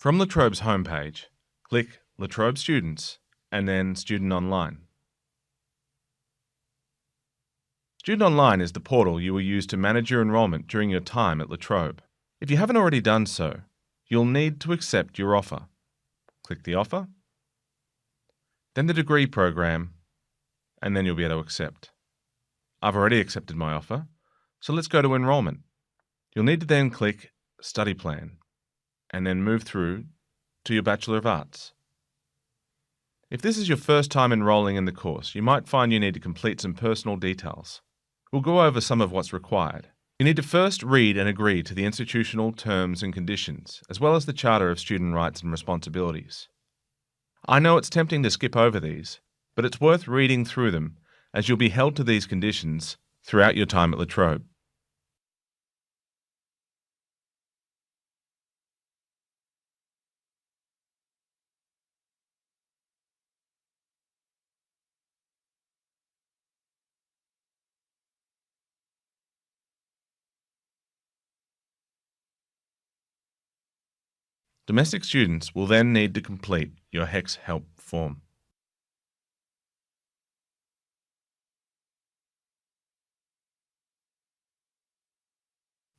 From La Trobe's homepage, click La Trobe Students and then Student Online. Student Online is the portal you will use to manage your enrolment during your time at La Trobe. If you haven't already done so, you'll need to accept your offer. Click the offer, then the degree program, and then you'll be able to accept. I've already accepted my offer, so let's go to enrolment. You'll need to then click Study Plan, and then move through to your Bachelor of Arts. If this is your first time enrolling in the course, you might find you need to complete some personal details. We'll go over some of what's required. You need to first read and agree to the institutional terms and conditions, as well as the Charter of Student Rights and Responsibilities. I know it's tempting to skip over these, but it's worth reading through them, as you'll be held to these conditions throughout your time at La Trobe. Domestic students will then need to complete your HEX Help form.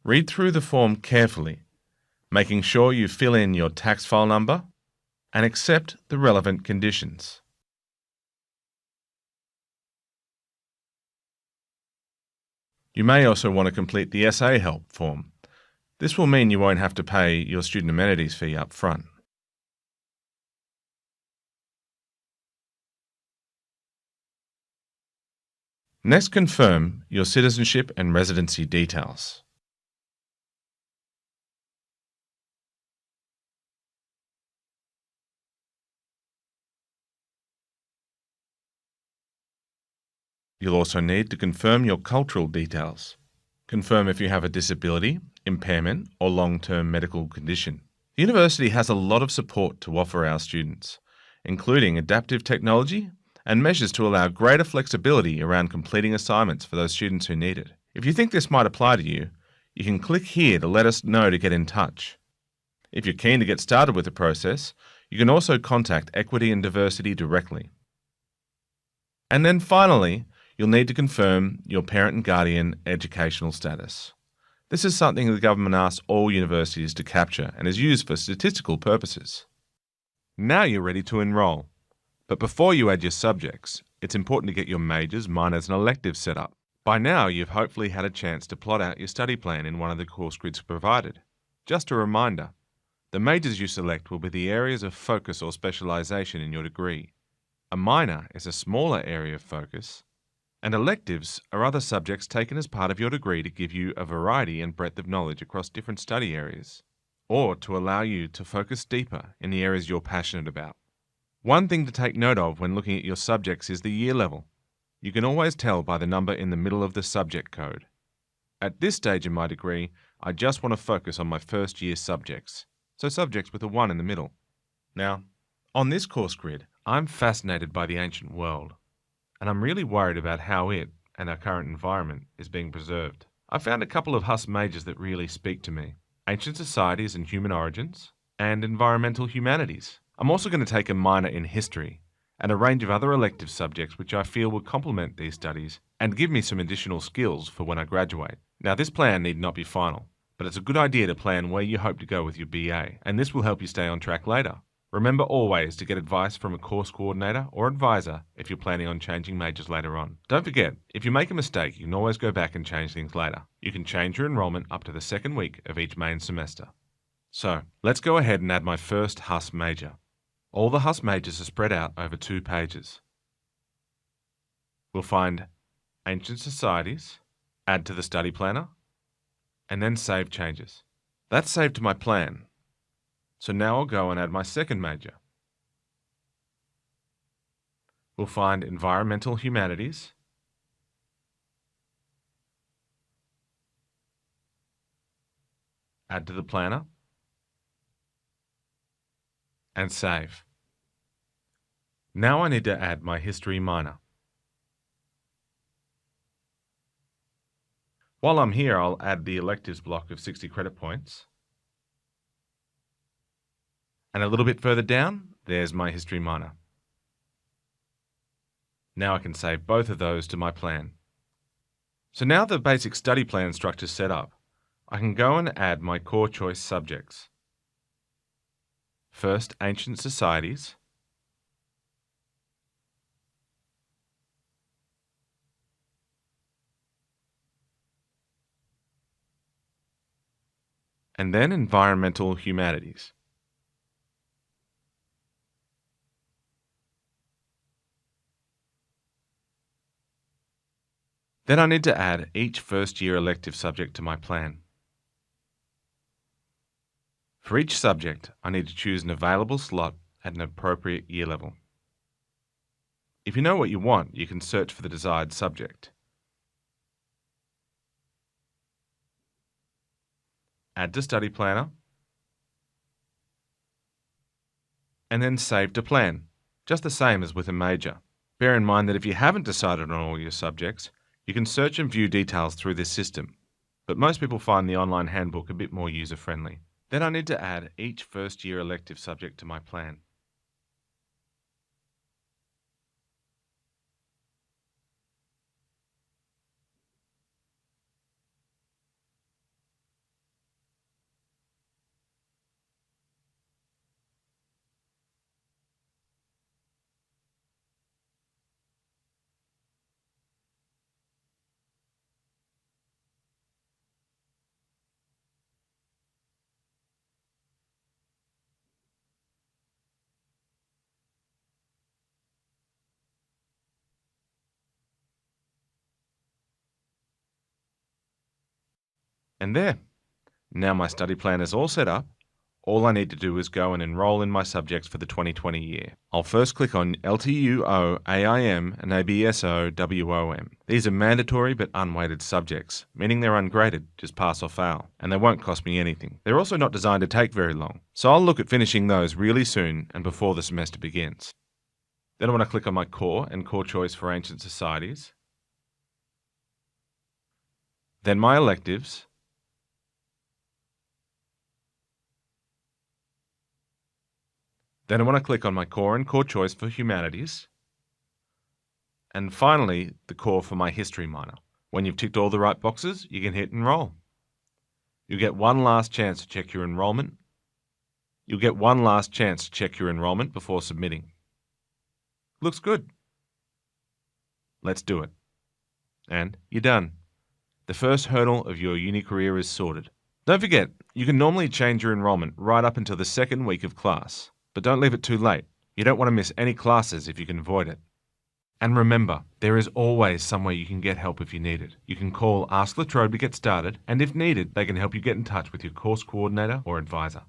Read through the form carefully, making sure you fill in your tax file number and accept the relevant conditions. You may also want to complete the SA Help form. This will mean you won't have to pay your student amenities fee up front. Next, confirm your citizenship and residency details. You'll also need to confirm your cultural details. Confirm if you have a disability, impairment, or long-term medical condition. The university has a lot of support to offer our students, including adaptive technology and measures to allow greater flexibility around completing assignments for those students who need it. If you think this might apply to you, you can click here to let us know to get in touch. If you're keen to get started with the process, you can also contact Equity and Diversity directly. And then finally, you'll need to confirm your parent and guardian educational status. This is something the government asks all universities to capture and is used for statistical purposes. Now you're ready to enrol. But before you add your subjects, it's important to get your majors, minors and electives set up. By now, you've hopefully had a chance to plot out your study plan in one of the course grids provided. Just a reminder, the majors you select will be the areas of focus or specialisation in your degree. A minor is a smaller area of focus, and electives are other subjects taken as part of your degree to give you a variety and breadth of knowledge across different study areas, or to allow you to focus deeper in the areas you're passionate about. One thing to take note of when looking at your subjects is the year level. You can always tell by the number in the middle of the subject code. At this stage in my degree, I just want to focus on my first year subjects, so subjects with a 1 in the middle. Now, on this course grid, I'm fascinated by the ancient world, and I'm really worried about how it, and our current environment, is being preserved. I found a couple of HUSS majors that really speak to me: Ancient Societies and Human Origins, and Environmental Humanities. I'm also going to take a minor in History, and a range of other elective subjects which I feel will complement these studies and give me some additional skills for when I graduate. Now, this plan need not be final, but it's a good idea to plan where you hope to go with your BA, and this will help you stay on track later. Remember always to get advice from a course coordinator or advisor if you're planning on changing majors later on. Don't forget, if you make a mistake, you can always go back and change things later. You can change your enrolment up to the second week of each main semester. So, let's go ahead and add my first HUSS major. All the HUSS majors are spread out over 2 pages. We'll find Ancient Societies, add to the study planner, and then Save Changes. That's saved to my plan. So now I'll go and add my second major. We'll find Environmental Humanities, add to the planner, and save. Now I need to add my History minor. While I'm here, I'll add the electives block of 60 credit points. And a little bit further down, there's my history minor. Now I can save both of those to my plan. So now the basic study plan structure is set up, I can go and add my core choice subjects. First, ancient societies. And then environmental humanities. Then I need to add each first-year elective subject to my plan. For each subject, I need to choose an available slot at an appropriate year level. If you know what you want, you can search for the desired subject. Add to study planner, and then save to plan, just the same as with a major. Bear in mind that if you haven't decided on all your subjects, you can search and view details through this system, but most people find the online handbook a bit more user-friendly. Then I need to add each first-year elective subject to my plan. And there. Now my study plan is all set up. All I need to do is go and enrol in my subjects for the 2020 year. I'll first click on LTUO, AIM and ABSO, WOM. These are mandatory but unweighted subjects, meaning they're ungraded, just pass or fail, and they won't cost me anything. They're also not designed to take very long, so I'll look at finishing those really soon and before the semester begins. Then I want to click on my core and core choice for ancient societies. Then my electives. Then I want to click on my core and core choice for humanities. And finally, the core for my history minor. When you've ticked all the right boxes, you can hit enroll. You'll get one last chance to check your enrollment. Before submitting. Looks good. Let's do it. And you're done. The first hurdle of your uni career is sorted. Don't forget, you can normally change your enrollment right up until the second week of class. But don't leave it too late. You don't want to miss any classes if you can avoid it. And remember, there is always somewhere you can get help if you need it. You can call Ask La Trobe to get started, and if needed, they can help you get in touch with your course coordinator or advisor.